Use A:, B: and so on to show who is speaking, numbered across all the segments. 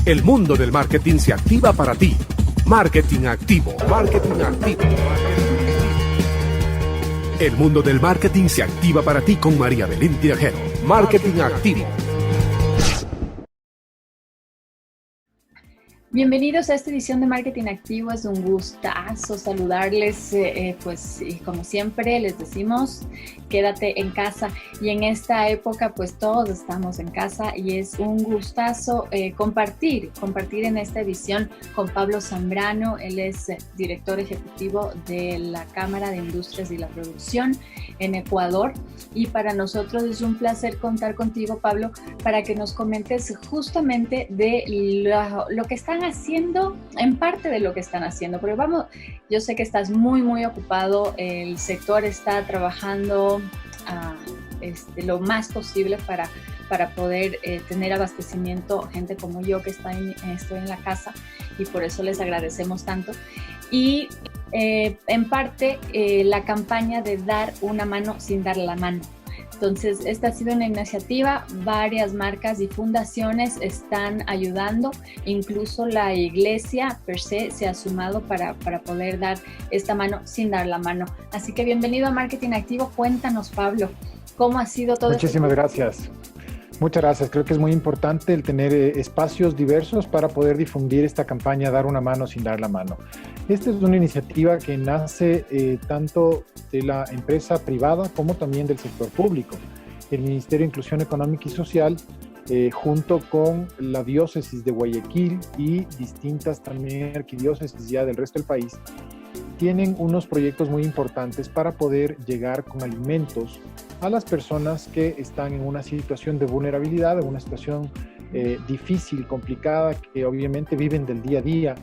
A: El mundo del marketing se activa para ti. Marketing Activo. Marketing Activo. El mundo del marketing se activa para ti con María Belén Tinajero. Marketing Activo.
B: Bienvenidos a esta edición de Marketing Activo. Es un gustazo saludarles, pues y como siempre les decimos, quédate en casa. Y en esta época pues todos estamos en casa y es un gustazo compartir en esta edición con Pablo Zambrano. Él es director ejecutivo de la Cámara de Industrias y la Producción en Ecuador. Y para nosotros es un placer contar contigo, Pablo, para que nos comentes justamente de lo que están haciendo, en parte de lo que están haciendo, porque yo sé que estás muy ocupado, el sector está trabajando lo más posible para poder tener abastecimiento, gente como yo que estoy en la casa, y por eso les agradecemos tanto. Y en parte la campaña de dar una mano sin dar la mano. Entonces, esta ha sido una iniciativa, varias marcas y fundaciones están ayudando, incluso la iglesia per se ha sumado para poder dar esta mano sin dar la mano. Así que bienvenido a Marketing Activo. Cuéntanos, Pablo, ¿cómo ha sido todo esto?
C: Muchísimas gracias. Muchas gracias. Creo que es muy importante el tener espacios diversos para poder difundir esta campaña Dar una mano sin dar la mano. Esta es una iniciativa que nace tanto de la empresa privada como también del sector público. El Ministerio de Inclusión Económica y Social, junto con la diócesis de Guayaquil y distintas también arquidiócesis ya del resto del país, tienen unos proyectos muy importantes para poder llegar con alimentos a las personas que están en una situación de vulnerabilidad, en una situación difícil, complicada, que obviamente viven del día a día,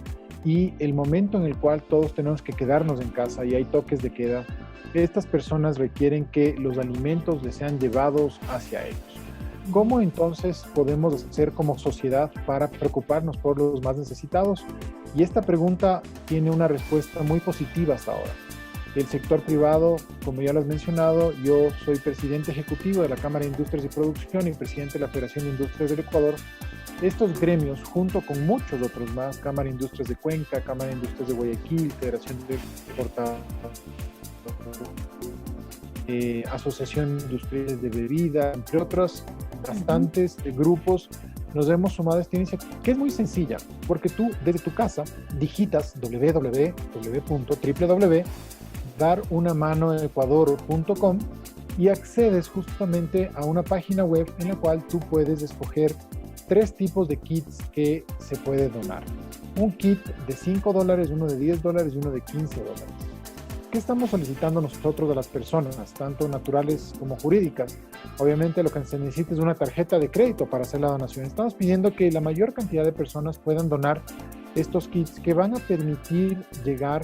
C: y el momento en el cual todos tenemos que quedarnos en casa y hay toques de queda, estas personas requieren que los alimentos les sean llevados hacia ellos. ¿Cómo entonces podemos hacer como sociedad para preocuparnos por los más necesitados? Y esta pregunta tiene una respuesta muy positiva hasta ahora. El sector privado, como ya lo has mencionado, yo soy presidente ejecutivo de la Cámara de Industrias y Producción y presidente de la Federación de Industrias del Ecuador. Estos gremios, junto con muchos otros más, Cámara de Industrias de Cuenca, Cámara de Industrias de Guayaquil, Federación de Exportadores, Asociación Industrial de Bebida, entre otros bastantes grupos, nos hemos sumado a esta iniciativa, que es muy sencilla, porque tú desde tu casa digitas www.darunamanoecuador.com y accedes justamente a una página web en la cual tú puedes escoger 3 tipos de kits que se puede donar. Un kit de $5, uno de $10 y uno de $15. ¿Qué estamos solicitando nosotros de las personas, tanto naturales como jurídicas? Obviamente lo que se necesita es una tarjeta de crédito para hacer la donación. Estamos pidiendo que la mayor cantidad de personas puedan donar estos kits que van a permitir llegar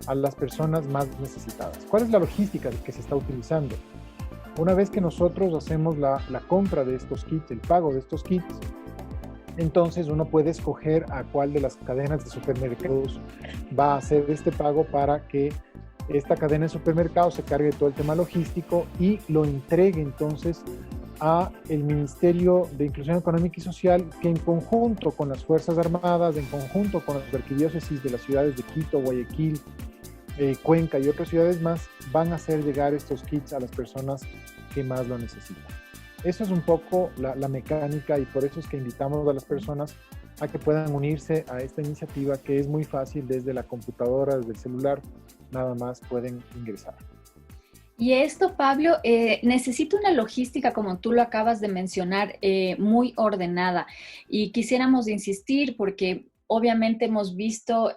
C: a las personas más necesitadas. ¿Cuál es la logística que se está utilizando? Una vez que nosotros hacemos la compra de estos kits, el pago de estos kits, entonces uno puede escoger a cuál de las cadenas de supermercados va a hacer este pago para que esta cadena de supermercados se cargue de todo el tema logístico y lo entregue entonces a el Ministerio de Inclusión Económica y Social, que en conjunto con las Fuerzas Armadas, en conjunto con las arquidiócesis de las ciudades de Quito, Guayaquil, Cuenca y otras ciudades más, van a hacer llegar estos kits a las personas que más lo necesitan. Eso es un poco la mecánica, y por eso es que invitamos a las personas a que puedan unirse a esta iniciativa, que es muy fácil desde la computadora, desde el celular, nada más pueden ingresar.
B: Y esto, Pablo, necesita una logística, como tú lo acabas de mencionar, muy ordenada. Y quisiéramos insistir porque obviamente hemos visto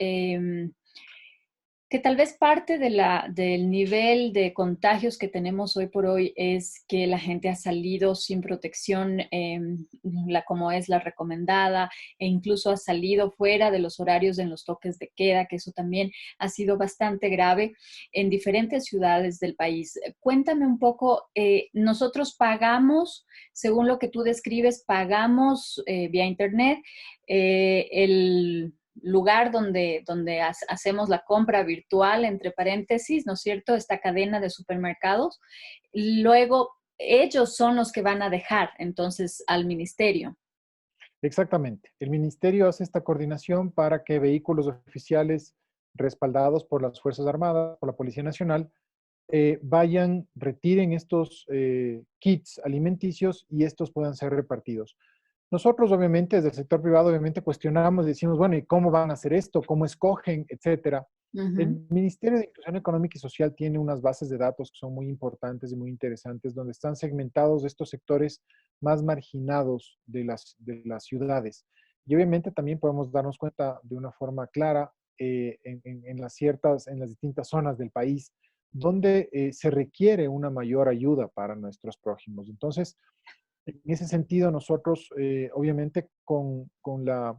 B: que tal vez parte del nivel de contagios que tenemos hoy por hoy es que la gente ha salido sin protección, como es la recomendada, e incluso ha salido fuera de los horarios en los toques de queda, que eso también ha sido bastante grave en diferentes ciudades del país. Cuéntame un poco, nosotros pagamos, según lo que tú describes, pagamos vía internet el lugar donde hacemos la compra virtual, entre paréntesis, ¿no es cierto?, esta cadena de supermercados. Luego, ellos son los que van a dejar, entonces, al ministerio.
C: Exactamente. El ministerio hace esta coordinación para que vehículos oficiales respaldados por las Fuerzas Armadas, por la Policía Nacional, vayan, retiren estos kits alimenticios y estos puedan ser repartidos. Nosotros, obviamente, desde el sector privado, obviamente cuestionamos, decimos, bueno, ¿y cómo van a hacer esto? ¿Cómo escogen? Etcétera.
B: Ujú.
C: El Ministerio de Inclusión Económica y Social tiene unas bases de datos que son muy importantes y muy interesantes, donde están segmentados estos sectores más marginados de las ciudades. Y obviamente también podemos darnos cuenta de una forma clara en las distintas zonas del país, donde se requiere una mayor ayuda para nuestros prójimos. Entonces, en ese sentido, nosotros, obviamente, con la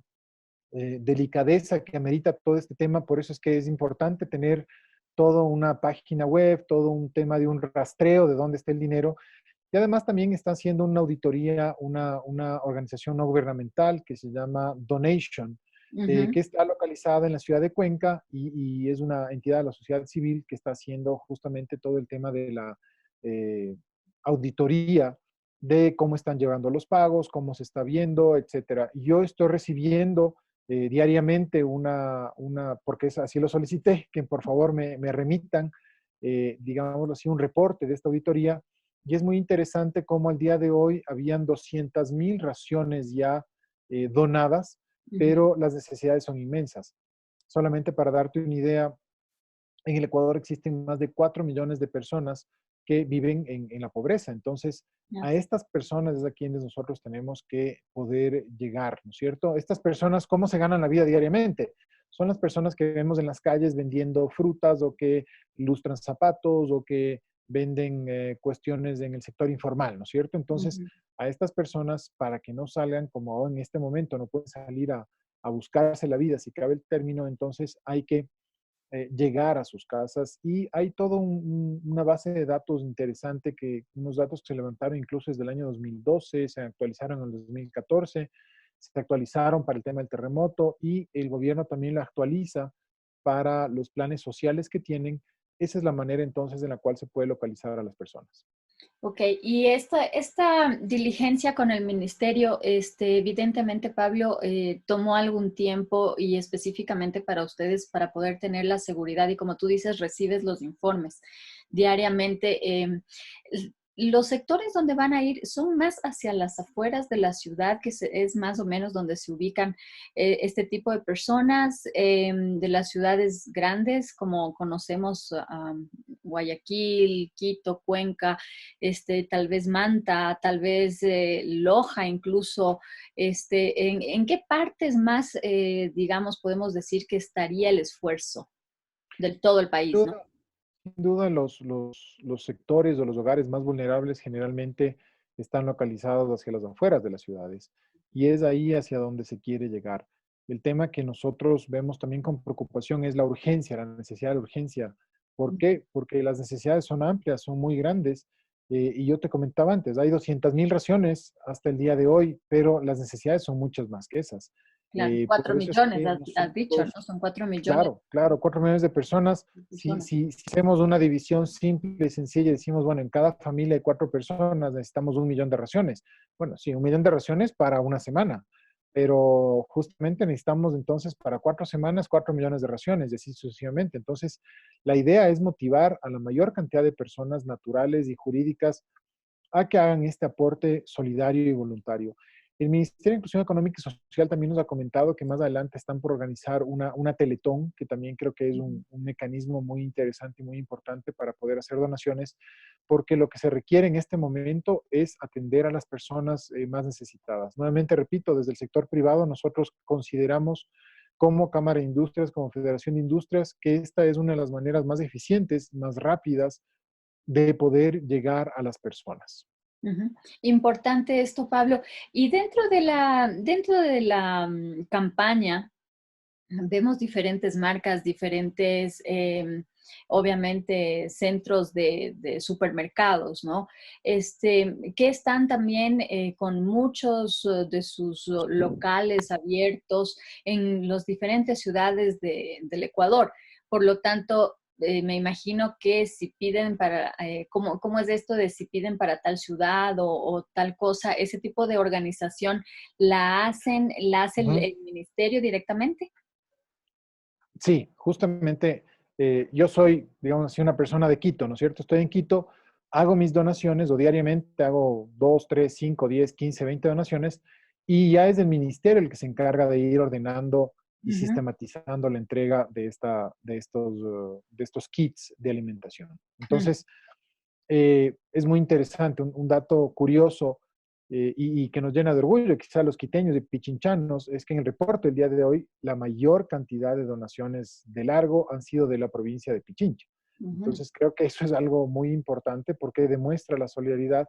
C: delicadeza que amerita todo este tema, por eso es que es importante tener toda una página web, todo un tema de un rastreo de dónde está el dinero. Y además también está haciendo una auditoría, una organización no gubernamental que se llama Donation,
B: Ujú.
C: que está localizada en la ciudad de Cuenca y es una entidad de la sociedad civil que está haciendo justamente todo el tema de la eh, auditoría de cómo están llevando los pagos, cómo se está viendo, etcétera. Yo estoy recibiendo diariamente porque así lo solicité, que por favor me remitan, digámoslo así, un reporte de esta auditoría. Y es muy interesante cómo al día de hoy habían 200,000 raciones ya donadas,
B: Ujú.
C: pero las necesidades son inmensas. Solamente para darte una idea, en el Ecuador existen más de 4 millones de personas que viven en la pobreza. Entonces,
B: Ya.
C: a estas personas es a quienes nosotros tenemos que poder llegar, ¿no es cierto? Estas personas, ¿cómo se ganan la vida diariamente? Son las personas que vemos en las calles vendiendo frutas o que lustran zapatos o que venden cuestiones en el sector informal, ¿no es cierto? Entonces,
B: Ujú.
C: a estas personas, para que no salgan como en este momento, no pueden salir a buscarse la vida, si cabe el término, entonces hay que llegar a sus casas y hay toda una base de datos interesante, unos datos que se levantaron incluso desde el año 2012, se actualizaron en el 2014, se actualizaron para el tema del terremoto y el gobierno también la actualiza para los planes sociales que tienen. Esa es la manera entonces en la cual se puede localizar a las personas.
B: Ok, y esta diligencia con el ministerio, evidentemente, Pablo, tomó algún tiempo y específicamente para ustedes para poder tener la seguridad y como tú dices, recibes los informes diariamente. Los sectores donde van a ir son más hacia las afueras de la ciudad, es más o menos donde se ubican este tipo de personas de las ciudades grandes, como conocemos Guayaquil, Quito, Cuenca, tal vez Manta, tal vez Loja incluso. ¿En qué partes más, digamos, podemos decir que estaría el esfuerzo del todo el país, ¿no?
C: Sin duda, los sectores o los hogares más vulnerables generalmente están localizados hacia las afueras de las ciudades y es ahí hacia donde se quiere llegar. El tema que nosotros vemos también con preocupación es la urgencia, la necesidad de urgencia. ¿Por qué? Porque las necesidades son amplias, son muy grandes. Y yo te comentaba antes, hay 200,000 raciones hasta el día de hoy, pero las necesidades son muchas más que esas.
B: Claro, 4
C: Por eso es
B: millones,
C: que
B: has dicho, ¿no?
C: nosotros.
B: Son 4 millones
C: Claro, claro, 4 millones de personas.
B: de
C: Si,
B: personas.
C: si hacemos una división simple y sencilla y decimos, bueno, en cada familia hay 4 personas, necesitamos 1 millón de raciones. Bueno, sí, 1 millón de raciones para una semana, pero justamente necesitamos entonces para 4 semanas 4 millones de raciones y así sucesivamente. Entonces, la idea es motivar a la mayor cantidad de personas naturales y jurídicas a que hagan este aporte solidario y voluntario. El Ministerio de Inclusión Económica y Social también nos ha comentado que más adelante están por organizar una Teletón, que también creo que es un mecanismo muy interesante y muy importante para poder hacer donaciones, porque lo que se requiere en este momento es atender a las personas más necesitadas. Nuevamente repito, desde el sector privado nosotros consideramos como Cámara de Industrias, como Federación de Industrias, que esta es una de las maneras más eficientes, más rápidas de poder llegar a las personas.
B: Ujú. Importante esto, Pablo. Y dentro de la campaña, vemos diferentes marcas, diferentes, obviamente, centros de supermercados, ¿no? Que están también con muchos de sus locales abiertos en las diferentes ciudades del Ecuador. Por lo tanto, me imagino que si piden para, ¿cómo es esto de si piden para tal ciudad o tal cosa? ¿Ese tipo de organización la hace
C: Ujú.
B: el ministerio directamente?
C: Sí, justamente yo soy, digamos así, una persona de Quito, ¿no es cierto? Estoy en Quito, hago mis donaciones o diariamente hago 2, 3, 5, 10, 15, 20 donaciones y ya es el ministerio el que se encarga de ir ordenando y
B: Ujú,
C: sistematizando la entrega de estos kits de alimentación.
B: ujú,
C: Entonces, es muy interesante, un dato curioso y que nos llena de orgullo, quizá los quiteños y pichinchanos, es que en el reporte del día de hoy la mayor cantidad de donaciones de largo han sido de la provincia de Pichincha.
B: ujú.
C: Entonces creo que eso es algo muy importante porque demuestra la solidaridad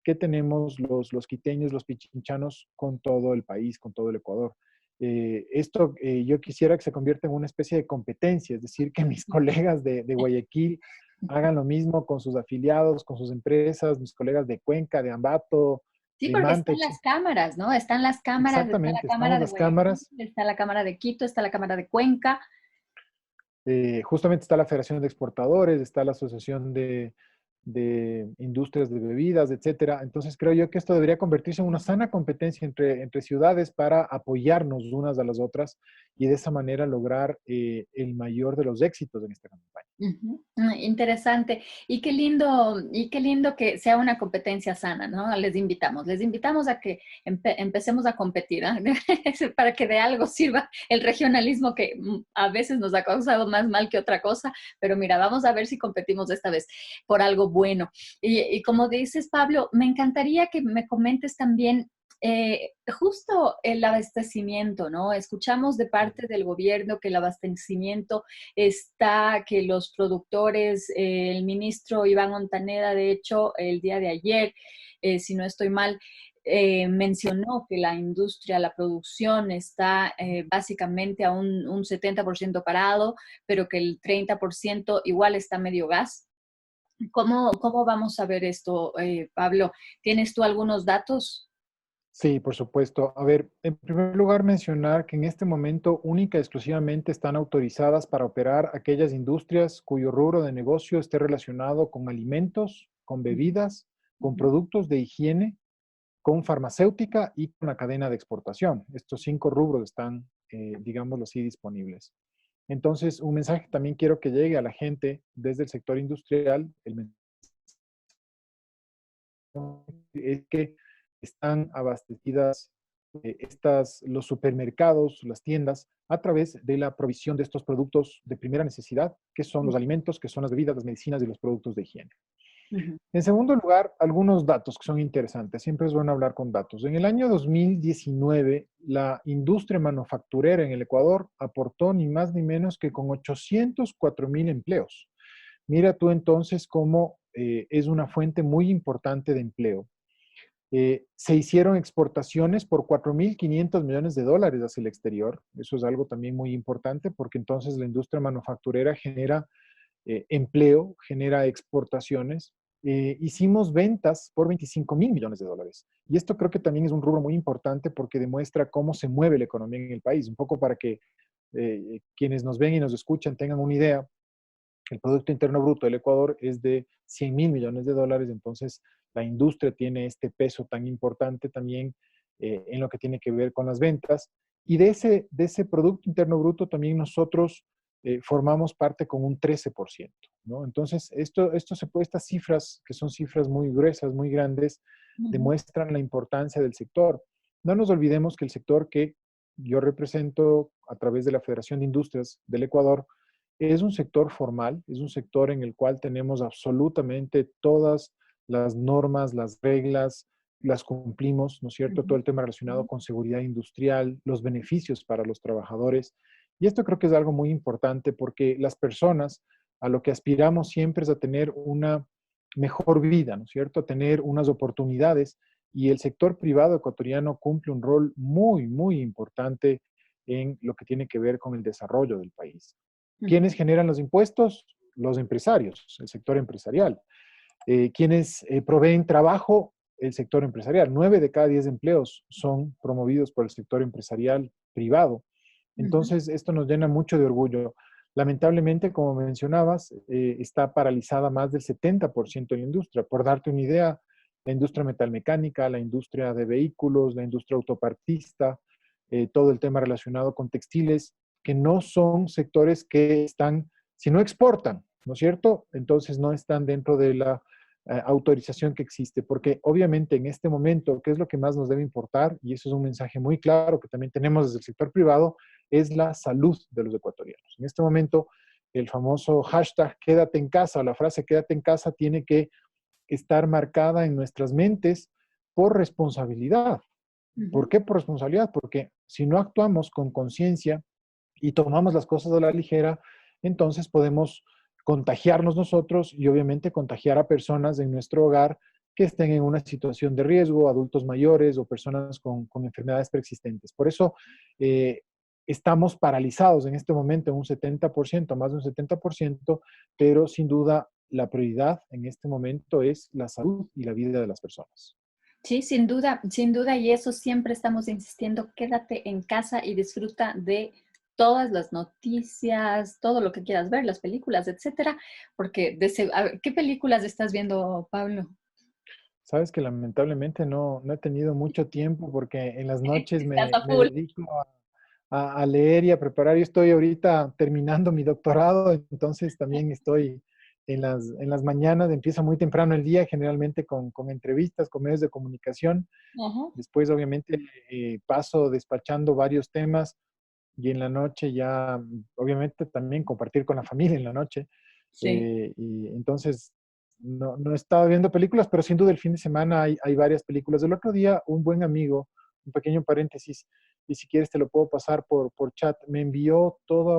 C: que tenemos los quiteños, los pichinchanos con todo el país, con todo el Ecuador. Yo quisiera que se convierta en una especie de competencia, es decir, que mis colegas de Guayaquil hagan lo mismo con sus afiliados, con sus empresas, mis colegas de Cuenca, de Ambato,
B: Sí,
C: de
B: porque
C: Manta,
B: están las cámaras, ¿no? Están las cámaras, está la
C: exactamente,
B: cámara
C: estamos
B: de
C: las
B: Guayaquil,
C: cámaras,
B: está la cámara de Quito, está la cámara de Cuenca.
C: justamente está la Federación de Exportadores, está la Asociación de Industrias de Bebidas, etcétera. Entonces creo yo que esto debería convertirse en una sana competencia entre ciudades para apoyarnos unas a las otras y de esa manera lograr el mayor de los éxitos en esta campaña.
B: Ujú. Interesante. Y qué lindo que sea una competencia sana, ¿no? Les invitamos a que empecemos a competir, ¿ah? Para que de algo sirva el regionalismo que a veces nos ha causado más mal que otra cosa, pero mira, vamos a ver si competimos esta vez por algo bueno. Y como dices, Pablo, me encantaría que me comentes también justo el abastecimiento, ¿no? Escuchamos de parte del gobierno que el abastecimiento está, que los productores, el ministro Iván Montaneda, de hecho, el día de ayer, si no estoy mal, mencionó que la industria, la producción está básicamente a un 70% parado, pero que el 30% igual está medio gas. ¿Cómo vamos a ver esto, Pablo? ¿Tienes tú algunos datos?
C: Sí, por supuesto. A ver, en primer lugar, mencionar que en este momento única y exclusivamente están autorizadas para operar aquellas industrias cuyo rubro de negocio esté relacionado con alimentos, con
B: Ujú,
C: bebidas, con
B: ujú,
C: productos de higiene, con farmacéutica y con la cadena de exportación. Estos 5 rubros están, digámoslo así, disponibles. Entonces, un mensaje que también quiero que llegue a la gente desde el sector industrial, el mensaje es que están abastecidas los supermercados, las tiendas, a través de la provisión de estos productos de primera necesidad, que son los alimentos, que son las bebidas, las medicinas y los productos de higiene.
B: ujú,
C: En segundo lugar, algunos datos que son interesantes. Siempre es bueno hablar con datos. En el año 2019, la industria manufacturera en el Ecuador aportó ni más ni menos que con 804,000 empleos. Mira tú entonces cómo es una fuente muy importante de empleo. Se hicieron exportaciones por 4.500 millones de dólares hacia el exterior. Eso es algo también muy importante porque entonces la industria manufacturera genera empleo, genera exportaciones. Hicimos ventas por 25,000 millones de dólares. Y esto creo que también es un rubro muy importante porque demuestra cómo se mueve la economía en el país. Un poco para que quienes nos ven y nos escuchan tengan una idea, el Producto Interno Bruto del Ecuador es de 100,000 millones de dólares, entonces la industria tiene este peso tan importante también en lo que tiene que ver con las ventas. Y de ese Producto Interno Bruto también nosotros formamos parte con un 13%, ¿no? Entonces, estas cifras, que son cifras muy gruesas, muy grandes,
B: ujú,
C: demuestran la importancia del sector. No nos olvidemos que el sector que yo represento a través de la Federación de Industrias del Ecuador, es un sector formal, es un sector en el cual tenemos absolutamente todas las normas, las reglas, las cumplimos, ¿no es cierto? Todo
B: ujú,
C: el tema relacionado
B: ujú.
C: con seguridad industrial, los beneficios para los trabajadores. Y esto creo que es algo muy importante porque las personas a lo que aspiramos siempre es a tener una mejor vida, ¿no es cierto? A tener unas oportunidades y el sector privado ecuatoriano cumple un rol muy, muy importante en lo que tiene que ver con el desarrollo del país. ¿Quiénes generan los impuestos? Los empresarios, el sector empresarial. ¿Quiénes proveen trabajo? El sector empresarial. 9 de cada 10 empleos son promovidos por el sector empresarial privado.
B: Ujú,
C: Entonces, esto nos llena mucho de orgullo. Lamentablemente, como mencionabas, está paralizada más del 70% de la industria. Por darte una idea, la industria metalmecánica, la industria de vehículos, la industria autopartista, todo el tema relacionado con textiles, que no son sectores que están, si no exportan, ¿no es cierto? Entonces no están dentro de la autorización que existe, porque obviamente en este momento, ¿qué es lo que más nos debe importar? Y eso es un mensaje muy claro que también tenemos desde el sector privado, es la salud de los ecuatorianos. En este momento, el famoso hashtag quédate en casa, o la frase quédate en casa, tiene que estar marcada en nuestras mentes por responsabilidad. ¿Por qué por responsabilidad? Porque si no actuamos con conciencia y tomamos las cosas a la ligera, entonces podemos contagiarnos nosotros y obviamente contagiar a personas en nuestro hogar que estén en una situación de riesgo, adultos mayores o personas con enfermedades preexistentes. Por eso estamos paralizados en este momento en un 70%, más de un 70%, pero sin duda la prioridad en este momento es la salud y la vida de las personas.
B: Sí, sin duda, y eso siempre estamos insistiendo, quédate en casa y disfruta de todas las noticias, todo lo que quieras ver, las películas, etcétera, porque a ver, ¿qué películas estás viendo, Pablo?
C: Sabes que lamentablemente no he tenido mucho tiempo porque en las noches
B: Estás a
C: me
B: full.
C: dedico a leer y a preparar. Yo estoy ahorita terminando mi doctorado, entonces también estoy en las mañanas, empieza muy temprano el día, generalmente con entrevistas, con medios de comunicación.
B: Ajá.
C: Después, obviamente, paso despachando varios temas y en la noche ya, obviamente, también compartir con la familia en la noche.
B: Sí.
C: Y entonces, no he estado viendo películas, pero sin duda el fin de semana hay varias películas. El otro día, un buen amigo, un pequeño paréntesis, y si quieres te lo puedo pasar por chat, me envió toda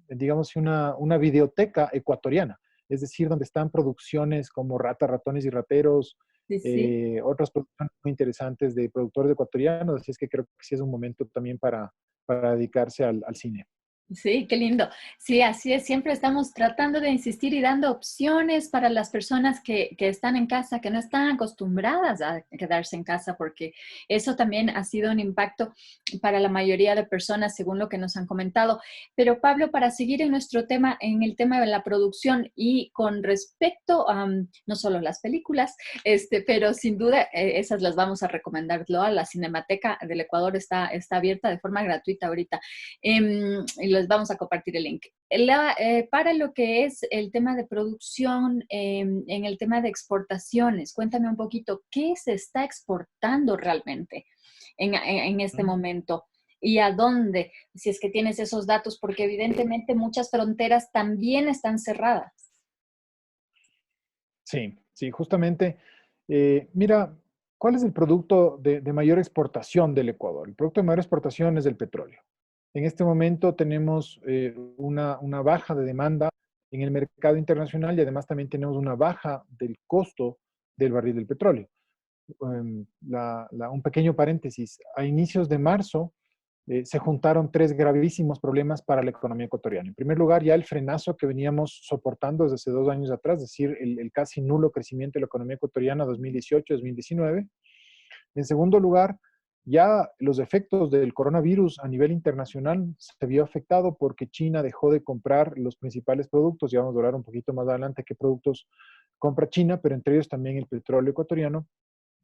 C: digamos, una videoteca ecuatoriana, es decir, donde están producciones como Rata, Ratones y Rateros,
B: Sí, sí.
C: otras producciones muy interesantes de productores ecuatorianos, así es que creo que sí es un momento también para dedicarse al cine.
B: Sí, qué lindo. Sí, así es. Siempre estamos tratando de insistir y dando opciones para las personas que están en casa, que no están acostumbradas a quedarse en casa, porque eso también ha sido un impacto para la mayoría de personas, según lo que nos han comentado. Pero Pablo, para seguir en nuestro tema, en el tema de la producción y con respecto a no solo las películas, pero sin duda esas las vamos a recomendar. La Cinemateca del Ecuador está abierta de forma gratuita ahorita. Y les vamos a compartir el link. Para lo que es el tema de producción, en el tema de exportaciones, cuéntame un poquito, ¿qué se está exportando realmente en este momento? ¿Y a dónde? Si es que tienes esos datos, porque evidentemente muchas fronteras también están cerradas.
C: Sí, sí, justamente. Mira, ¿cuál es el producto de mayor exportación del Ecuador? El producto de mayor exportación es el petróleo. En este momento tenemos una baja de demanda en el mercado internacional y además también tenemos una baja del costo del barril del petróleo. Un pequeño paréntesis, a inicios de marzo se juntaron tres gravísimos problemas para la economía ecuatoriana. En primer lugar, ya el frenazo que veníamos soportando desde hace 2 años atrás, es decir, el casi nulo crecimiento de la economía ecuatoriana 2018-2019. En segundo lugar, ya los efectos del coronavirus a nivel internacional se vio afectado porque China dejó de comprar los principales productos, ya vamos a hablar un poquito más adelante qué productos compra China, pero entre ellos también el petróleo ecuatoriano.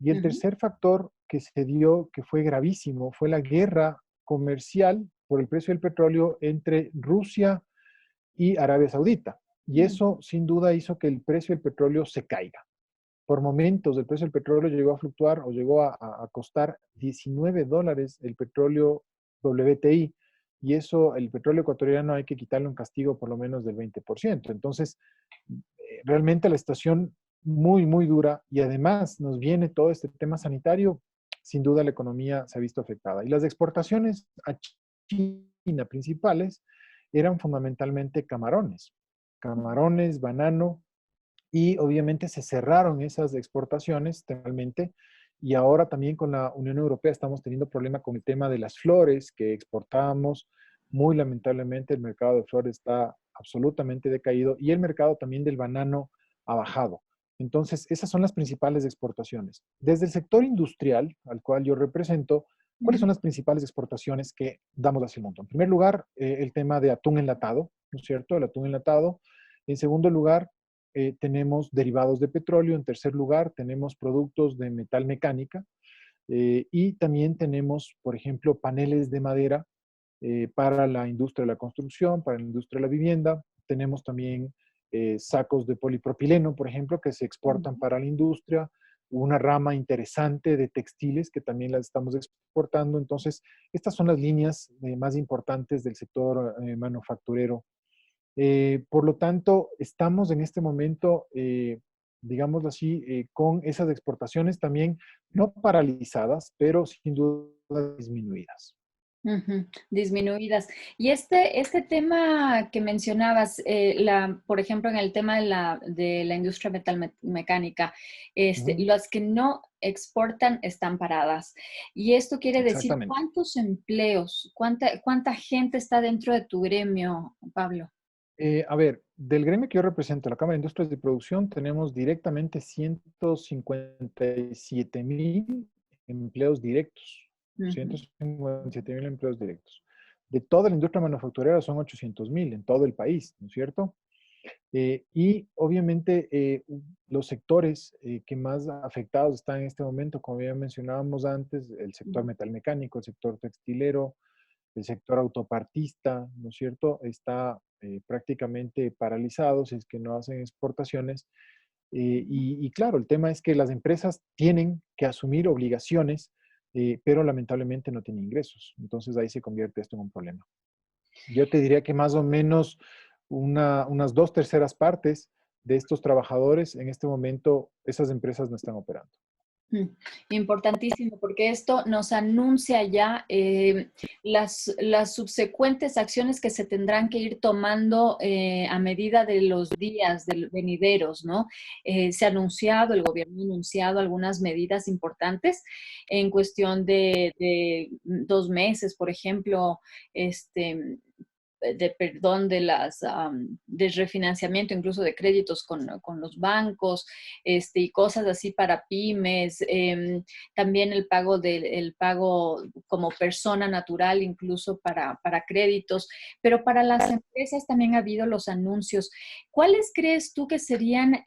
C: Y el
B: Ujú,
C: tercer factor que se dio, que fue gravísimo, fue la guerra comercial por el precio del petróleo entre Rusia y Arabia Saudita. Y
B: ujú,
C: eso sin duda hizo que el precio del petróleo se caiga. Por momentos el precio del petróleo llegó a fluctuar o llegó a costar $19 el petróleo WTI. Y eso, el petróleo ecuatoriano hay que quitarle un castigo por lo menos del 20%. Entonces, realmente la situación muy, muy dura y además nos viene todo este tema sanitario, sin duda la economía se ha visto afectada. Y las exportaciones a China principales eran fundamentalmente camarones, camarones, banano, y obviamente se cerraron esas exportaciones temporalmente y ahora también con la Unión Europea estamos teniendo problema con el tema de las flores que exportábamos. Muy lamentablemente el mercado de flores está absolutamente decaído y el mercado también del banano ha bajado. Entonces, esas son las principales exportaciones. Desde el sector industrial, al cual yo represento, ¿Cuáles
B: Ujú,
C: son las principales exportaciones que damos hacia el mundo? En primer lugar, el tema de atún enlatado, ¿no es cierto? El atún enlatado. En segundo lugar, tenemos derivados de petróleo. En tercer lugar, tenemos productos de metal mecánica. Y también tenemos, por ejemplo, paneles de madera para la industria de la construcción, para la industria de la vivienda. Tenemos también sacos de polipropileno, por ejemplo, que se exportan
B: ujú.
C: para la industria, una rama interesante de textiles que también las estamos exportando. Entonces, estas son las líneas más importantes del sector manufacturero. Por lo tanto, estamos en este momento, digámoslo así, con esas exportaciones también no paralizadas, pero sin duda disminuidas.
B: Ujú, disminuidas. Y este tema que mencionabas, por ejemplo, en el tema de la industria metalmecánica,
C: Ujú,
B: las que no exportan están paradas. Y esto quiere decir,
C: exactamente.
B: ¿cuántos empleos, cuánta gente está dentro de tu gremio, Pablo?
C: A ver, del gremio que yo represento, la Cámara de Industrias de Producción, tenemos directamente 157,000 empleos directos.
B: Ujú,
C: 157,000 empleos directos. De toda la industria manufacturera son 800,000 en todo el país, ¿no es cierto? Y obviamente los sectores que más afectados están en este momento, como ya mencionábamos antes, el sector metalmecánico, el sector textilero, el sector autopartista, ¿no es cierto? Está prácticamente paralizado si es que no hacen exportaciones. Y claro, el tema es que las empresas tienen que asumir obligaciones, pero lamentablemente no tienen ingresos. Entonces ahí se convierte esto en un problema. Yo te diría que más o menos unas dos terceras partes de estos trabajadores en este momento, esas empresas no están operando.
B: Mm, importantísimo, porque esto nos anuncia ya las subsecuentes acciones que se tendrán que ir tomando a medida de los días venideros, ¿no? Se ha anunciado, el gobierno ha anunciado algunas medidas importantes en cuestión de 2 meses, por ejemplo, este, de perdón de refinanciamiento, incluso de créditos con los bancos, y cosas así para pymes, también el pago como persona natural, incluso para créditos, pero para las empresas también ha habido los anuncios. ¿Cuáles crees tú que serían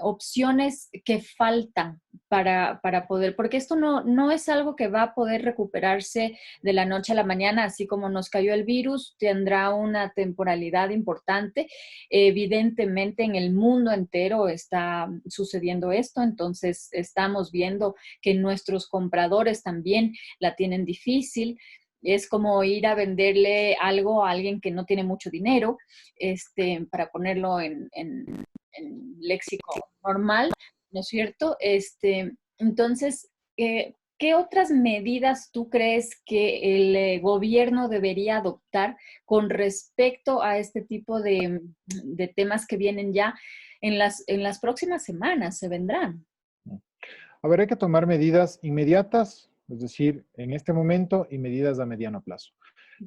B: opciones que faltan para poder, porque esto no es algo que va a poder recuperarse de la noche a la mañana, así como nos cayó el virus, tendrá una temporalidad importante. Evidentemente en el mundo entero está sucediendo esto, entonces estamos viendo que nuestros compradores también la tienen difícil. Es como ir a venderle algo a alguien que no tiene mucho dinero, para ponerlo en léxico normal, ¿no es cierto? Entonces, ¿qué otras medidas tú crees que el gobierno debería adoptar con respecto a este tipo de temas que vienen ya en las próximas semanas? Se vendrán.
C: A ver, hay que tomar medidas inmediatas, es decir, en este momento, y medidas a mediano plazo.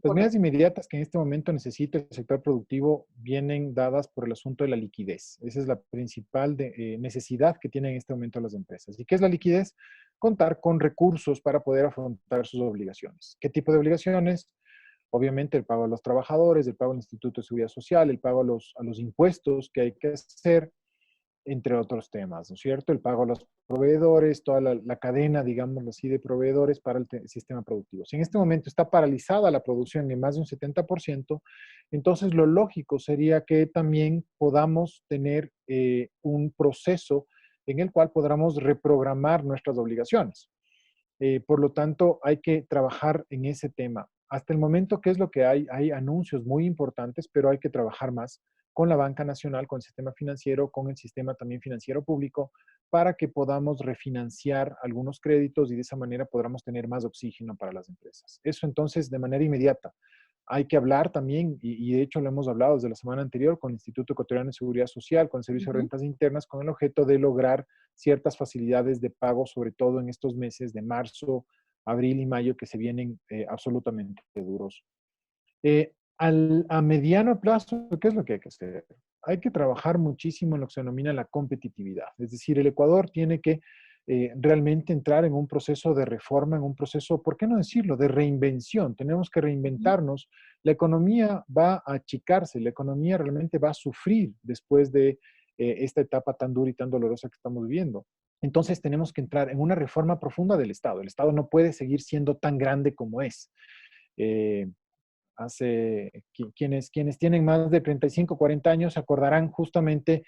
C: Las medidas
B: Correcto.
C: inmediatas que en este momento necesita el sector productivo vienen dadas por el asunto de la liquidez. Esa es la principal necesidad que tienen en este momento las empresas. ¿Y qué es la liquidez? Contar con recursos para poder afrontar sus obligaciones. ¿Qué tipo de obligaciones? Obviamente el pago a los trabajadores, el pago al Instituto de Seguridad Social, el pago a los impuestos que hay que hacer, entre otros temas, ¿no es cierto? El pago a los proveedores, toda la cadena, digamos así, de proveedores para el sistema productivo. Si en este momento está paralizada la producción en más de un 70%, entonces lo lógico sería que también podamos tener un proceso en el cual podamos reprogramar nuestras obligaciones. Por lo tanto, hay que trabajar en ese tema. Hasta el momento, ¿qué es lo que hay? Hay anuncios muy importantes, pero hay que trabajar más con la banca nacional, con el sistema financiero, con el sistema también financiero público, para que podamos refinanciar algunos créditos y de esa manera podamos tener más oxígeno para las empresas. Eso entonces de manera inmediata. Hay que hablar también, y de hecho lo hemos hablado desde la semana anterior con el Instituto Ecuatoriano de Seguridad Social, con el Servicio de
B: Ujú.
C: Rentas Internas, con el objeto de lograr ciertas facilidades de pago, sobre todo en estos meses de marzo, abril y mayo, que se vienen absolutamente duros. A mediano plazo, ¿qué es lo que hay que hacer? Hay que trabajar muchísimo en lo que se denomina la competitividad. Es decir, el Ecuador tiene que realmente entrar en un proceso de reforma, en un proceso, ¿por qué no decirlo?, de reinvención. Tenemos que reinventarnos. La economía va a achicarse, la economía realmente va a sufrir después de esta etapa tan dura y tan dolorosa que estamos viviendo. Entonces tenemos que entrar en una reforma profunda del Estado. El Estado no puede seguir siendo tan grande como es. Eh, quienes tienen más de 35, 40 años se acordarán justamente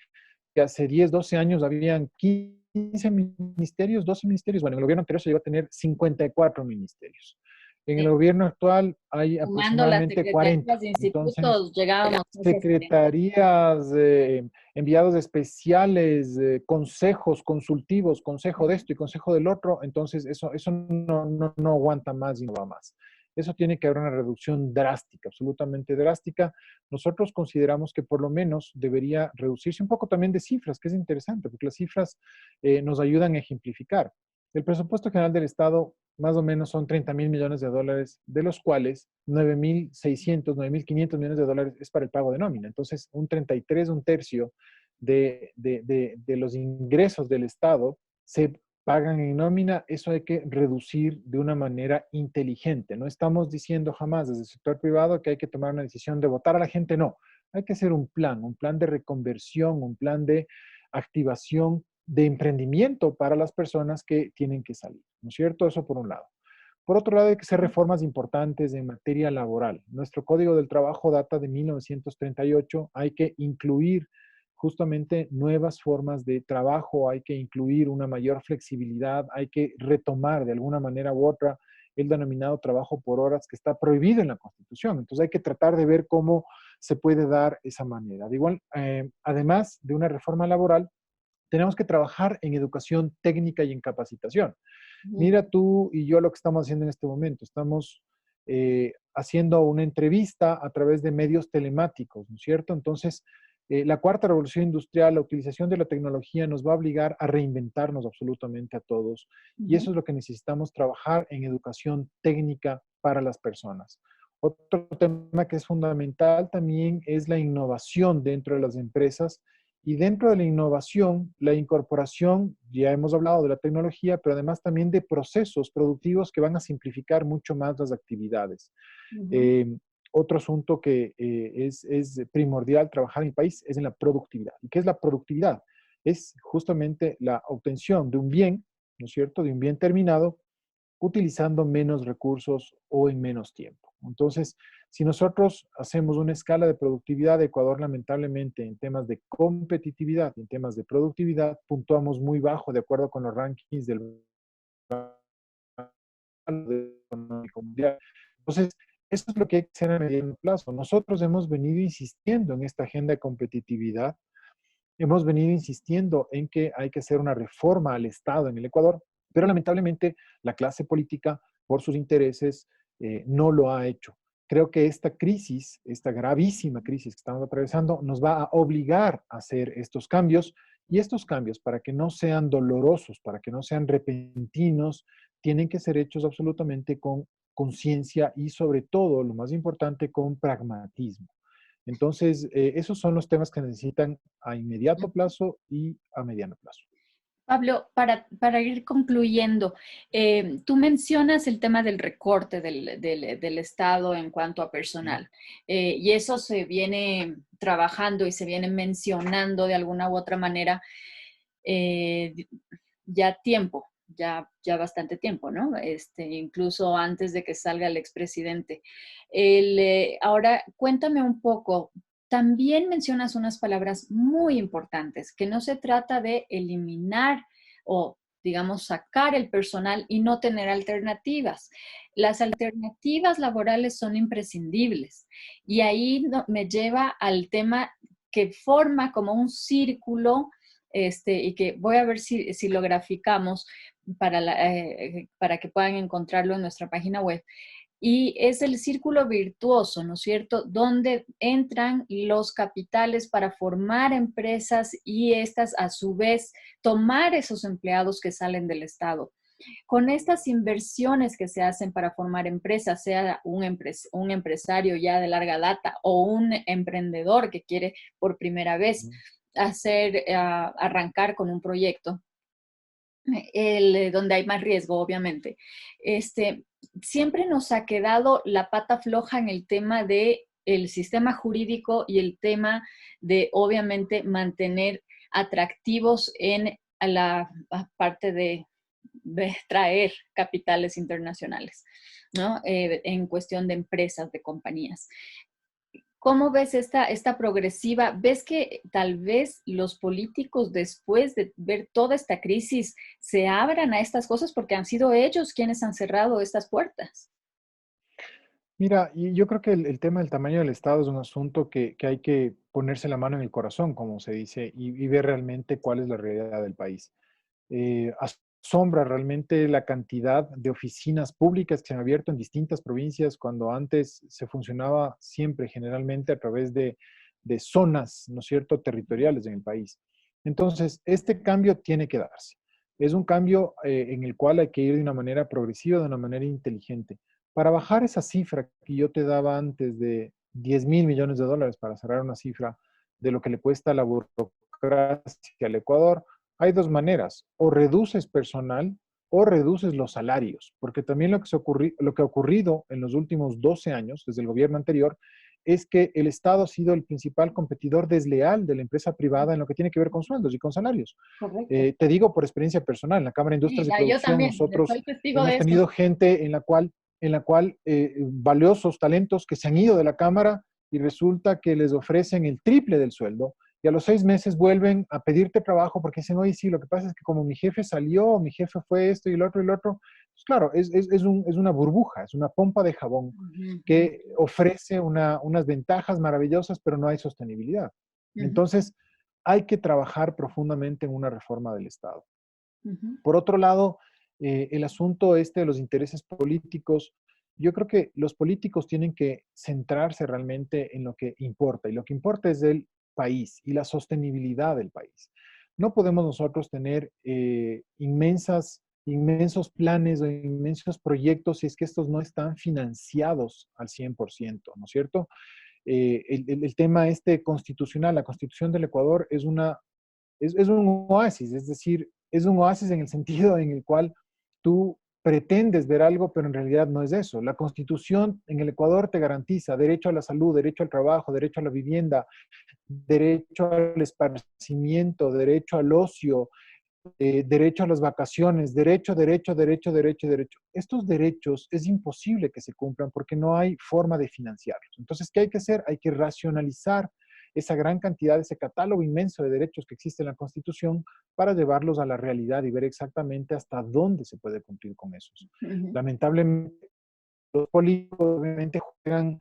C: que hace 10, 12 años habían 15 ministerios, 12 ministerios. Bueno, en el gobierno anterior se llegó a tener 54 ministerios. En el
B: Sí.
C: gobierno actual hay
B: Sumando las
C: aproximadamente 40.
B: secretarías de
C: Entonces,
B: institutos, llegábamos a esas 40.
C: secretarías, enviados especiales, consejos consultivos, consejo de esto y consejo del otro, entonces eso no aguanta más y no va más. Eso tiene que haber una reducción drástica, absolutamente drástica. Nosotros consideramos que por lo menos debería reducirse un poco también de cifras, que es interesante, porque las cifras nos ayudan a ejemplificar. El presupuesto general del Estado más o menos son 30.000 millones de dólares, de los cuales 9.600, 9.500 millones de dólares es para el pago de nómina. Entonces, un 33, un tercio de los ingresos del Estado se pagan en nómina. Eso hay que reducir de una manera inteligente. No estamos diciendo jamás desde el sector privado que hay que tomar una decisión de votar a la gente, no. Hay que hacer un plan de reconversión, un plan de activación de emprendimiento para las personas que tienen que salir, ¿no es cierto? Eso por un lado. Por otro lado, hay que hacer reformas importantes en materia laboral. Nuestro Código del Trabajo data de 1938. Hay que incluir justamente nuevas formas de trabajo, hay que incluir una mayor flexibilidad, hay que retomar de alguna manera u otra el denominado trabajo por horas que está prohibido en la Constitución. Entonces hay que tratar de ver cómo se puede dar esa manera. De igual, además de una reforma laboral, tenemos que trabajar en educación técnica y en capacitación. Mira tú y yo lo que estamos haciendo en este momento. Estamos haciendo una entrevista a través de medios telemáticos, ¿no es cierto? Entonces, la cuarta revolución industrial, la utilización de la tecnología nos va a obligar a reinventarnos absolutamente a todos. Y eso es lo que necesitamos trabajar en educación técnica para las personas. Otro tema que es fundamental también es la innovación dentro de las empresas. Y dentro de la innovación, la incorporación, ya hemos hablado de la tecnología, pero además también de procesos productivos que van a simplificar mucho más las actividades. Eh, Otro asunto que es primordial trabajar en el país es en la productividad. ¿Y qué es la productividad? Es justamente la obtención de un bien, ¿no es cierto?, de un bien terminado, utilizando menos recursos o en menos tiempo. Entonces, si nosotros hacemos una escala de productividad de Ecuador, lamentablemente, en temas de competitividad, en temas de productividad, puntuamos muy bajo de acuerdo con los rankings del Económico Mundial. Entonces, eso es lo que hay que hacer a mediano plazo. Nosotros hemos venido insistiendo en esta agenda de competitividad, hemos venido insistiendo en que hay que hacer una reforma al Estado en el Ecuador, pero lamentablemente la clase política, por sus intereses, no lo ha hecho. Creo que esta crisis, esta gravísima crisis que estamos atravesando, nos va a obligar a hacer estos cambios, y estos cambios, para que no sean dolorosos, para que no sean repentinos, tienen que ser hechos absolutamente con conciencia y, sobre todo, lo más importante, con pragmatismo. Entonces, esos son los temas que necesitan a inmediato plazo y a mediano plazo.
B: Pablo, para ir concluyendo, tú mencionas el tema del recorte del Estado en cuanto a personal, y eso se viene trabajando y se viene mencionando de alguna u otra manera eh, ya tiempo, ya bastante tiempo, ¿no? Incluso antes de que salga el expresidente. Ahora, cuéntame un poco. También mencionas unas palabras muy importantes, que no se trata de eliminar o, digamos, sacar el personal y no tener alternativas. Las alternativas laborales son imprescindibles y ahí me lleva al tema que forma como un círculo, y que voy a ver si lo graficamos para que puedan encontrarlo en nuestra página web. Y es el círculo virtuoso, ¿no es cierto?, donde entran los capitales para formar empresas y estas, a su vez, tomar esos empleados que salen del Estado. Con estas inversiones que se hacen para formar empresas, sea un empresario ya de larga data o un emprendedor que quiere por primera vez arrancar con un proyecto, donde hay más riesgo, obviamente. Siempre nos ha quedado la pata floja en el tema de el sistema jurídico y el tema de, obviamente, mantener atractivos en la parte de traer capitales internacionales, ¿no? En cuestión de empresas, de compañías. ¿Cómo ves esta progresiva? ¿Ves que tal vez los políticos, después de ver toda esta crisis, se abran a estas cosas porque han sido ellos quienes han cerrado estas puertas?
C: Mira, y yo creo que el tema del tamaño del Estado es un asunto que hay que ponerse la mano en el corazón, como se dice, y ver realmente cuál es la realidad del país. Asombra realmente la cantidad de oficinas públicas que se han abierto en distintas provincias cuando antes se funcionaba siempre, generalmente, a través de zonas, ¿no es cierto?, territoriales en el país. Entonces, este cambio tiene que darse. Es un cambio en el cual hay que ir de una manera progresiva, de una manera inteligente. Para bajar esa cifra que yo te daba antes de 10.000 millones de dólares, para cerrar una cifra de lo que le cuesta la burocracia al Ecuador, hay dos maneras: o reduces personal o reduces los salarios, porque también lo que ha ocurrido en los últimos 12 años, desde el gobierno anterior, es que el Estado ha sido el principal competidor desleal de la empresa privada en lo que tiene que ver con sueldos y con salarios.
B: Correcto.
C: Te digo por experiencia personal, en la Cámara de
B: Sí,
C: Industrias y
B: yo
C: Producción
B: también,
C: nosotros
B: soy testigo
C: hemos
B: de eso.
C: tenido gente en la cual valiosos talentos que se han ido de la Cámara y resulta que les ofrecen el triple del sueldo y a los 6 meses vuelven a pedirte trabajo porque dicen, oye, sí, lo que pasa es que como mi jefe salió, mi jefe fue esto y el otro, pues claro, es una burbuja, es una pompa de jabón
B: Ujú,
C: que ofrece unas ventajas maravillosas, pero no hay sostenibilidad.
B: ujú,
C: Entonces, hay que trabajar profundamente en una reforma del Estado.
B: ujú,
C: Por otro lado, el asunto este de los intereses políticos, yo creo que los políticos tienen que centrarse realmente en lo que importa, y lo que importa es el país y la sostenibilidad del país. No podemos nosotros tener inmensos planes o inmensos proyectos si es que estos no están financiados al 100%, ¿no es cierto? El tema este constitucional, la constitución del Ecuador es un oasis, es decir, es un oasis en el sentido en el cual tú pretendes ver algo, pero en realidad no es eso. La Constitución en el Ecuador te garantiza derecho a la salud, derecho al trabajo, derecho a la vivienda, derecho al esparcimiento, derecho al ocio, derecho a las vacaciones, derecho. Estos derechos es imposible que se cumplan porque no hay forma de financiarlos. Entonces, ¿qué hay que hacer? Hay que racionalizar esa gran cantidad, ese catálogo inmenso de derechos que existe en la Constitución para llevarlos a la realidad y ver exactamente hasta dónde se puede cumplir con esos.
B: ujú.
C: Lamentablemente, los políticos obviamente juegan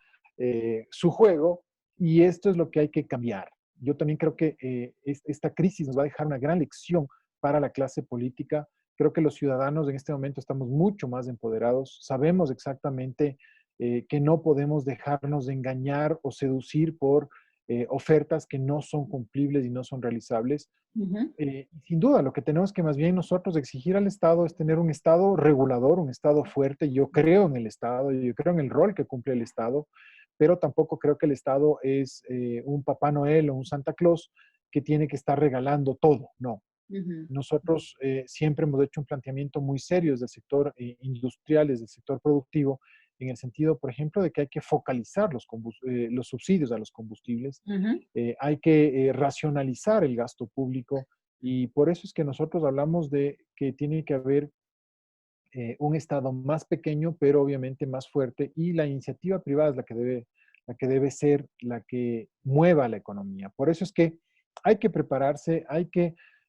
C: su juego y esto es lo que hay que cambiar. Yo también creo que esta crisis nos va a dejar una gran lección para la clase política. Creo que los ciudadanos en este momento estamos mucho más empoderados, sabemos exactamente que no podemos dejarnos de engañar o seducir por ofertas que no son cumplibles y no son realizables.
B: Ujú,
C: Sin duda, lo que tenemos que más bien nosotros exigir al Estado es tener un Estado regulador, un Estado fuerte. Yo creo en el Estado, yo creo en el rol que cumple el Estado, pero tampoco creo que el Estado es un Papá Noel o un Santa Claus que tiene que estar regalando todo. No.
B: ujú,
C: Nosotros siempre hemos hecho un planteamiento muy serio desde el sector industrial, desde el sector productivo, en el sentido, por ejemplo, de que hay que focalizar los subsidios a los combustibles,
B: ujú.
C: hay que racionalizar el gasto público y por eso es que nosotros hablamos de que tiene que haber un Estado más pequeño, pero obviamente más fuerte y la iniciativa privada es la que debe ser la que mueva la economía. Por eso es que hay que prepararse,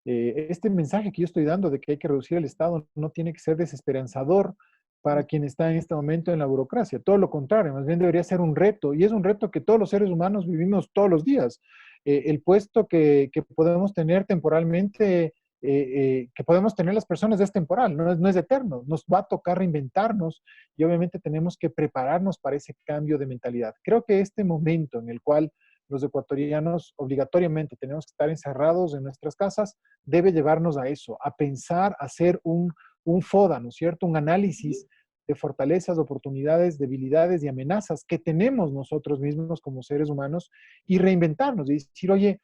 C: este mensaje que yo estoy dando de que hay que reducir el Estado no tiene que ser desesperanzador para quien está en este momento en la burocracia. Todo lo contrario, más bien debería ser un reto y es un reto que todos los seres humanos vivimos todos los días. El puesto que podemos tener temporalmente que podemos tener las personas es temporal, no es eterno, nos va a tocar reinventarnos y obviamente tenemos que prepararnos para ese cambio de mentalidad. Creo que este momento en el cual los ecuatorianos obligatoriamente tenemos que estar encerrados en nuestras casas debe llevarnos a eso, a pensar, a hacer un FODA, ¿no es cierto? Un análisis de fortalezas, oportunidades, debilidades y amenazas que tenemos nosotros mismos como seres humanos y reinventarnos y decir, oye,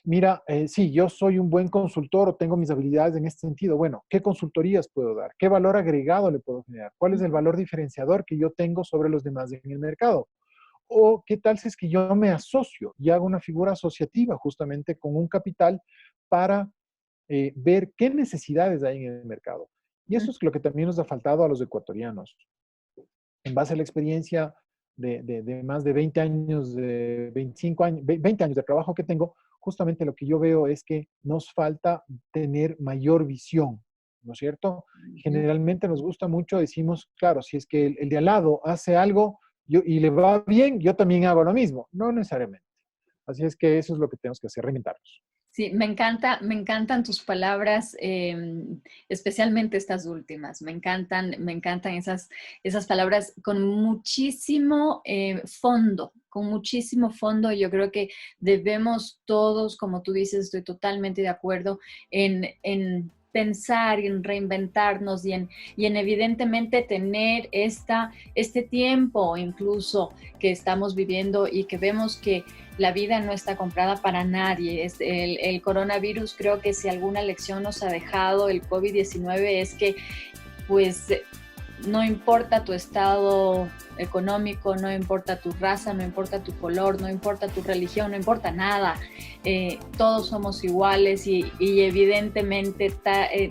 C: Mira, sí, yo soy un buen consultor o tengo mis habilidades en este sentido. Bueno, ¿qué consultorías puedo dar? ¿Qué valor agregado le puedo generar? ¿Cuál es el valor diferenciador que yo tengo sobre los demás en el mercado? O qué tal si es que yo me asocio y hago una figura asociativa justamente con un capital para ver qué necesidades hay en el mercado. Y eso es lo que también nos ha faltado a los ecuatorianos. En base a la experiencia de más de 20 años, de 25 años, 20 años de trabajo que tengo, justamente lo que yo veo es que nos falta tener mayor visión, ¿no es cierto? Generalmente nos gusta mucho, decimos, claro, si es que el de al lado hace algo y le va bien, yo también hago lo mismo. No necesariamente. Así es que eso es lo que tenemos que hacer, reinventarnos.
B: Sí, me encantan tus palabras, especialmente estas últimas. Me encantan esas palabras con muchísimo fondo, con muchísimo fondo. Yo creo que debemos todos, como tú dices, estoy totalmente de acuerdo en pensar y en reinventarnos y en evidentemente tener este tiempo incluso que estamos viviendo y que vemos que la vida no está comprada para nadie. El coronavirus, creo que si alguna lección nos ha dejado el COVID-19 es que pues no importa tu estado económico, no importa tu raza, no importa tu color, no importa tu religión, no importa nada. Todos somos iguales y evidentemente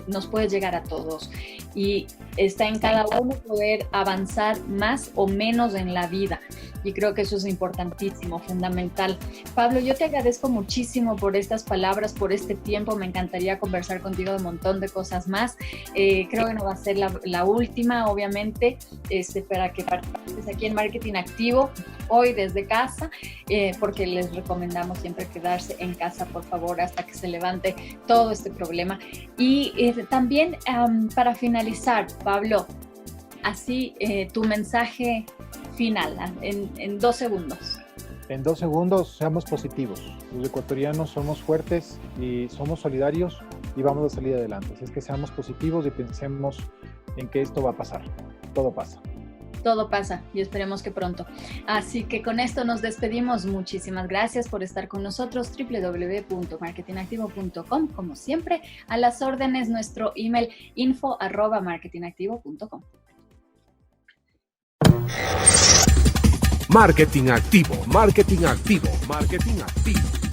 B: nos puede llegar a todos. Y está en cada uno poder avanzar más o menos en la vida. Y creo que eso es importantísimo, fundamental. Pablo, yo te agradezco muchísimo por estas palabras, por este tiempo. Me encantaría conversar contigo de un montón de cosas más. Creo que no va a ser la última, obviamente, para que participes aquí en Marketing Activo, hoy desde casa, porque les recomendamos siempre quedarse en casa, por favor, hasta que se levante todo este problema. Y también, para finalizar, Pablo, así tu mensaje final, en 2 segundos.
C: En 2 segundos, seamos positivos. Los ecuatorianos somos fuertes y somos solidarios y vamos a salir adelante. Así es que seamos positivos y pensemos en que esto va a pasar. Todo pasa.
B: Todo pasa y esperemos que pronto. Así que con esto nos despedimos. Muchísimas gracias por estar con nosotros. www.marketingactivo.com, como siempre, a las órdenes, nuestro email info@marketingactivo.com.
A: Marketing Activo, Marketing Activo, Marketing Activo.